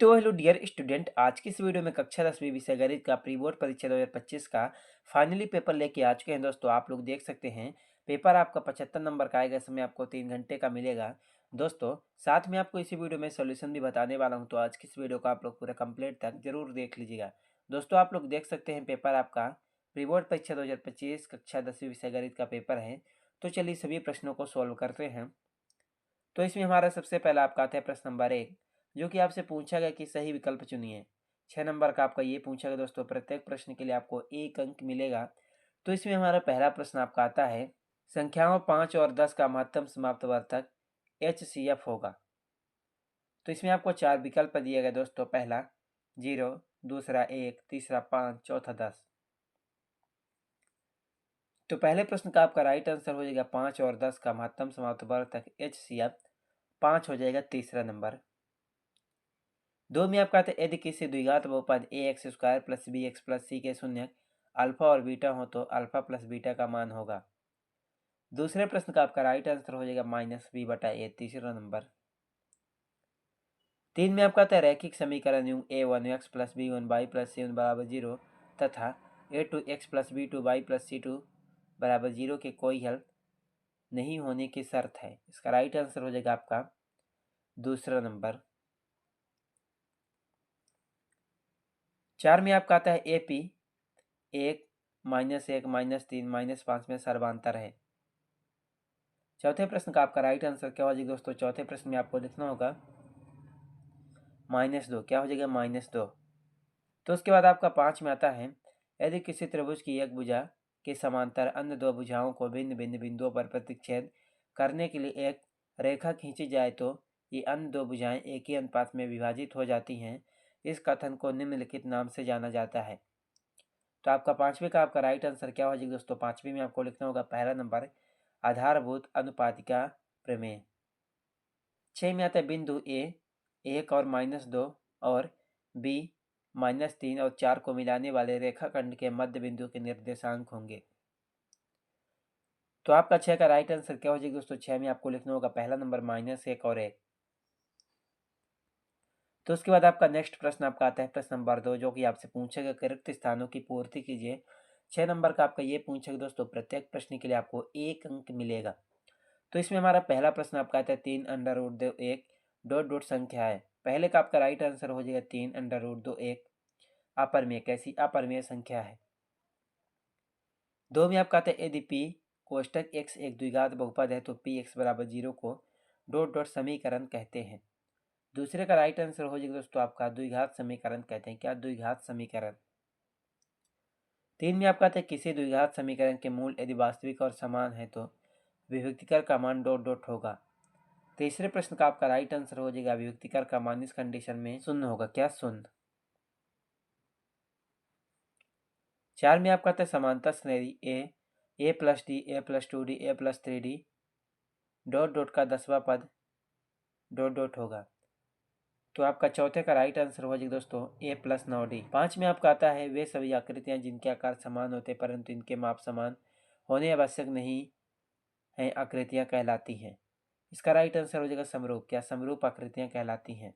तो hello dear student, आज की इस वीडियो में कक्षा 10वीं विषय गणित का प्री बोर्ड परीक्षा 2025 का फाइनली पेपर लेके आ चुके हैं। दोस्तों आप लोग देख सकते हैं पेपर आपका 75 नंबर का आएगा। इसमें आपको 3 घंटे का मिलेगा। दोस्तों साथ में आपको इसी वीडियो में सोल्यूशन भी बताने वाला हूं, तो आज की इस वीडियो को आप लोग पूरा कंप्लीट तक जरूर देख लीजिएगा। दोस्तों आप लोग देख सकते हैं पेपर आपका प्री बोर्ड परीक्षा 2025 कक्षा 10वीं विषय गणित का पेपर है। तो चलिए सभी प्रश्नों को सोल्व करते हैं। तो इसमें हमारा सबसे पहला आपका आता है प्रश्न नंबर 1, जो कि आपसे पूछा गया कि सही विकल्प चुनिए। 6 नंबर का आपका ये पूछा गया। दोस्तों प्रत्येक प्रश्न के लिए आपको 1 अंक मिलेगा। तो इसमें हमारा पहला प्रश्न आपका आता है, संख्याओं 5 और 10 का महत्तम समाप्त वर्धक HCF होगा। तो इसमें आपको 4 विकल्प दिए गए। दोस्तों पहला 0, दूसरा 1, तीसरा 5, चौथा 10। तो पहले प्रश्न का आपका राइट आंसर हो जाएगा 5 और 10 का महत्तम समाप्त वर्धक HCF। 5 हो जाएगा तीसरा नंबर। 2 में आपका आता है, यदि किसी द्विघात बहुपद ax² + bx + c के शून्य अल्फा और बीटा हो तो अल्फा प्लस बीटा का मान होगा। दूसरे प्रश्न का आपका राइट आंसर हो जाएगा -b/a, तीसरा नंबर। 3 में आपका आता है, रैखिक समीकरण युग्म a1x + b1y + c1 0 तथा a2x + b2y + c2 0 के कोई हल नहीं होने की शर्त है। इसका राइट आंसर हो जाएगा आपका दूसरा नंबर। 4 में आपका आता है, AP 1, -1, -3, -5 में सर्वांतर है। चौथे प्रश्न का आपका राइट आंसर क्या हो जाएगा। दोस्तों चौथे प्रश्न में आपको लिखना होगा -2। क्या हो जाएगा? -2। तो उसके बाद आपका 5 में आता है, यदि किसी त्रिभुज की एक भुजा के समांतर अन्य दो भुजाओं को भिन्न भिन्न बिंदुओं पर प्रतिच्छेद करने के लिए एक रेखा खींची जाए तो ये अन्य दो भुजाएं एक ही अनुपात में विभाजित हो जाती हैं। इस कथन को निम्नलिखित नाम से जाना जाता है। तो आपका 5वें का आपका राइट आंसर क्या हो जाएगा। दोस्तों 5वीं में आपको लिखना होगा पहला नंबर, आधारभूत अनुपातिका प्रमेय। 6 में आता है, बिंदु ए 1 और -2 और बी -3 और 4 को मिलाने वाले रेखाखंड के मध्य बिंदु के निर्देशांक होंगे। तो आपका 6 का राइट आंसर क्या हो जाएगा। दोस्तों 6 में आपको लिखना होगा पहला नंबर -1 और 1। तो उसके बाद आपका नेक्स्ट प्रश्न आपका आता है प्रश्न नंबर 2, जो कि आपसे पूछेगा कि रिक्त स्थानों की पूर्ति कीजिए। 6 नंबर का आपका ये पूछेगा। दोस्तों प्रत्येक प्रश्न के लिए आपको 1 अंक मिलेगा। तो इसमें हमारा पहला प्रश्न आपका आता है 3√1 डॉट डॉट संख्या है। पहले का आपका राइट आंसर हो जाएगा 3√2 अपरमेय। कैसी अपरमेय संख्या है। 2 में आपका आता है, यदि P कोष्टक x एक द्विघात बहुपद है तो Px = 0 को डॉट डॉट समीकरण कहते हैं। दूसरे का राइट आंसर हो जाएगा दोस्तों आपका द्विघात समीकरण कहते हैं। क्या? द्विघात समीकरण। 3 में आपका आता है, किसी द्विघात समीकरण के मूल यदि वास्तविक और समान है तो विभक्तिकर का मान डॉट डॉट होगा। तीसरे प्रश्न का आपका राइट आंसर हो जाएगा विभक्तिकर का मान इस कंडीशन में शून्य होगा। क्या? शून्य। 4 में आपका आता है, समांतर श्रेणी a + d a + 2d a + 3d dot dot का 10वां पद डॉट डॉट होगा। तो आपका चौथे का राइट आंसर हो जाएगा दोस्तों a + 9d। 5 में आपका आता है, वे सभी आकृतियां जिनके आकार समान होते परंतु इनके माप समान होने आवश्यक नहीं है आकृतियां कहलाती हैं। इसका राइट आंसर हो जाएगा समरूप। क्या? समरूप आकृतियां कहलाती हैं।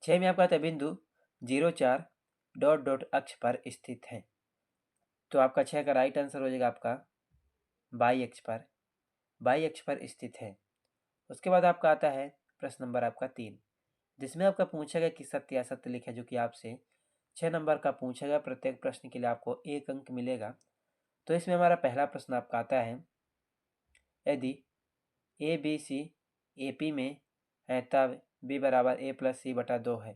6 में आपका आता है, बिंदु 0, 4 डॉट डॉट अक्ष पर स्थित है। तो आपका 6 का राइट आंसर हो जाएगा आपका बाई अक्ष पर स्थित है। उसके बाद आपका आता है प्रश्न नंबर आपका 3, जिसमें आपका पूछा गया कि सत्य या सत्य लिखे, जो कि आपसे 6 नंबर का पूछा गया। प्रत्येक प्रश्न के लिए आपको 1 अंक मिलेगा। तो इसमें हमारा पहला प्रश्न आपका आता है, यदि ए बी सी AP में है तब B = a + c/2 है।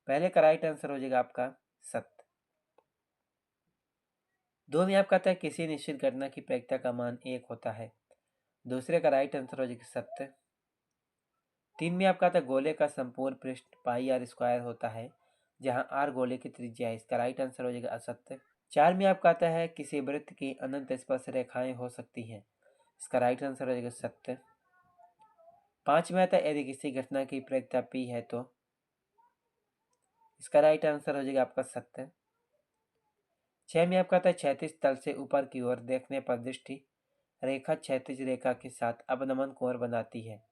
पहले का राइट आंसर हो जाएगा आपका सत्य। 2 में आपका आता है, किसी निश्चित घटना की प्रायिकता का मान 1 होता है। दूसरे का राइट आंसर हो जाएगा सत्य। 3 में आपका आता है, गोले का संपूर्ण पृष्ठ πr² होता है, जहां r गोले की त्रिज्या है। इसका राइट आंसर हो जाएगा असत्य। 4 में आपका आता है, किसी वृत्त की अनंत स्पर्श रेखाएं हो सकती हैं। इसका राइट आंसर हो जाएगा सत्य। 5 में आता है, यदि किसी घटना की प्रायिकता p है तो इसका राइट आंसर हो जाएगा आपका सत्य। 6 में आपका आता है, क्षैतिज तल से ऊपर की ओर देखने पर दृष्टि रेखा क्षैतिज रेखा के साथ अपनमन कोण बनाती है।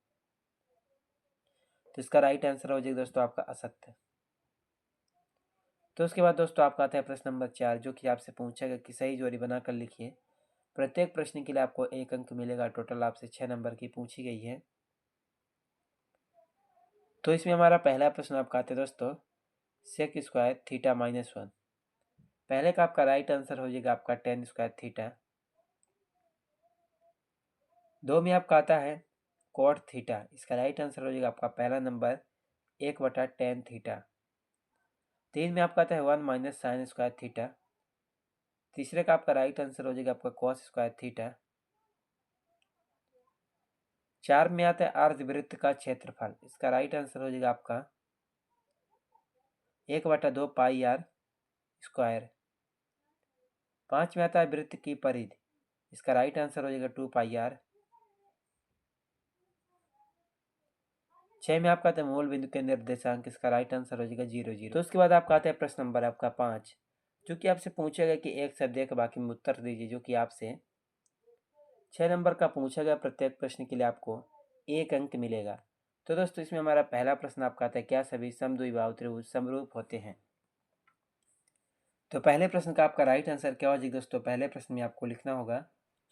तो इसका राइट आंसर हो जाएगा दोस्तों आपका असत्य। तो उसके बाद दोस्तों आपका आता है प्रश्न नंबर 4, जो कि आपसे पूछा गया कि सही जोड़ी बनाकर लिखिए। प्रत्येक प्रश्न के लिए आपको 1 अंक मिलेगा। टोटल आपसे 6 नंबर की पूछी गई है। तो इसमें हमारा पहला प्रश्न आपका आता है दोस्तों, सेक स्क्वायर थीटा माइनस 1। पहले का आपका राइट आंसर हो जाएगा आपका टेन स्क्वायर थीटा। 2 में आपका आता है कॉट थीटा। इसका राइट आंसर हो जाएगा आपका पहला नंबर 1/10 थीटा। 3 में आपका आता है 1 माइनस साइन स्क्वायर थीटा। तीसरे का आपका राइट आंसर हो जाएगा आपका कॉस स्क्वायर थीटा। 4 में आता है अर्धवृत्त का क्षेत्रफल। इसका राइट आंसर हो जाएगा आपका 1/2 पाई आर स्क्वायर। 5 में आता है वृत्त की परिधि। इसका राइट आंसर हो जाएगा 2 पाई आर। 6 में आपका आता है मूल बिंदु के निर्देशांक। इसका राइट आंसर हो जाएगा 0 0। तो उसके बाद आपका आता है प्रश्न नंबर आपका 5, जो कि आपसे पूछेगा कि एक शब्द एक वाक्य में उत्तर दीजिए, जो कि आपसे 6 नंबर का पूछा गया। प्रत्येक प्रश्न के लिए आपको 1 अंक मिलेगा। तो दोस्तों इसमें हमारा पहला प्रश्न आपका आता है, क्या सभी समद्विबाहु त्रिभुज समरूप होते हैं? तो पहले प्रश्न का आपका राइट आंसर क्या हो जाएगा दोस्तों? पहले प्रश्न में आपको लिखना होगा,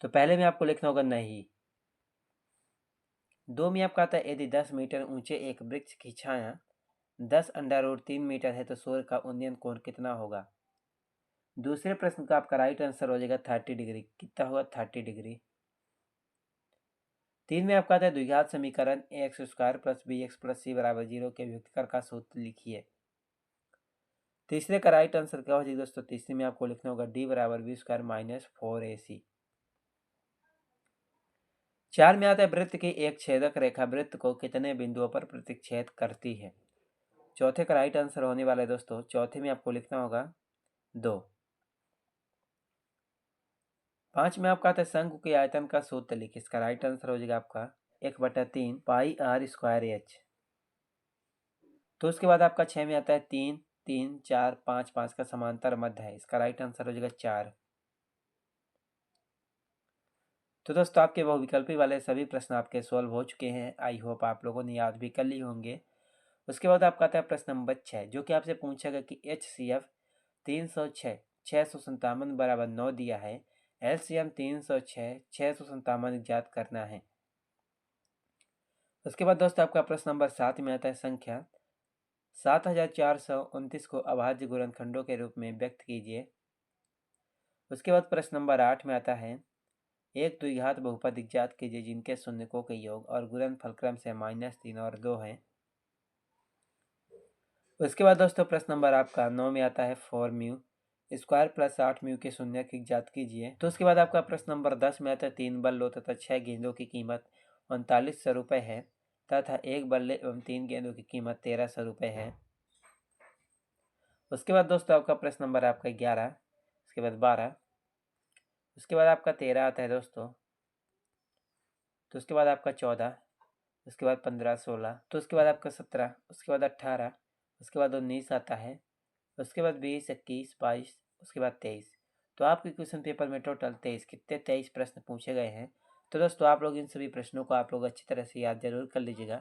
तो पहले में आपको लिखना होगा नहीं। 2 में आपका आता है, यदि 10 मीटर ऊंचे एक वृक्ष की छाया 10√3 मीटर है तो सूर्य का उन्नयन कोण कितना होगा? दूसरे प्रश्न का आपका राइट आंसर हो जाएगा 30 डिग्री। कितना होगा? 30 डिग्री। 3 में आपका आता है द्विघात समीकरण ax² plus bx plus c बराबर 0 के व्युत्क्रम का सूत्र लिखिए। तीसरे का राइट आंसर क्या हो जाएगा दोस्तों? तीसरे में आपको लिखना होगा d बराबर b² माइनस 4ac। 4 में आता है वृत्त की एक छेदक रेखा वृत्त को कितने बिंदुओं पर प्रतिच्छेद करती है? चौथे का राइट आंसर होने वाला है दोस्तों, चौथे में आपको लिखना होगा 2। 5 में आपका आता है शंकु के आयतन का सूत्र लिखिए। इसका राइट आंसर हो जाएगा आपका 1/3 पाई आर स्क्वायर एच। तो उसके बाद आपका 6 में आता है 3 3 4 5 5 का समांतर मध्य है। इसका राइट आंसर हो जाएगा 4। तो दोस्तों आपके बहुविकल्पी वाले सभी प्रश्न आपके सॉल्व हो चुके हैं। आई होप आप लोगों ने याद भी कर लिए होंगे। उसके बाद आपका आता है प्रश्न नंबर 6, जो कि आपसे पूछेगा कि HCF 306 657 बराबर 9 दिया है। LCM 306 657 ज्ञात करना है। उसके बाद दोस्तों आपका प्रश्न नंबर 7 में आता है संख्या 7429 को अभाज्य गुणनखंडों के रूप में व्यक्त कीजिए। उसके बाद प्रश्न नंबर 8 में आता है एक द्विघात बहुपद ज्ञात कीजिए जिनके शून्यकों के योग और गुणनफल क्रम से -3 और 2 है। उसके बाद दोस्तों प्रश्न नंबर आपका 9 में आता है 4 म्यू स्क्वायर प्लस 8 म्यू के शून्य की ज्ञात कीजिए। तो उसके बाद आपका प्रश्न नंबर 10 में आता है 3 बल्लों तथा 6 गेंदों की कीमत 3900 रुपये है तथा 1 बल्ले एवं 3 गेंदों की कीमत 1300 रुपये है। उसके बाद दोस्तों आपका प्रश्न नंबर आपका 11, उसके बाद 12, उसके बाद आपका 13 आता है दोस्तों। तो उसके बाद आपका 14, उसके बाद 15 16, तो उसके बाद आपका 17, उसके बाद 18, उसके बाद 19 आता है, उसके बाद 20 21 22, उसके बाद 23। तो आपके क्वेश्चन पेपर में टोटल 23 प्रश्न पूछे गए हैं। तो दोस्तों आप लोग इन सभी प्रश्नों को आप लोग अच्छी तरह से याद जरूर कर लीजिएगा।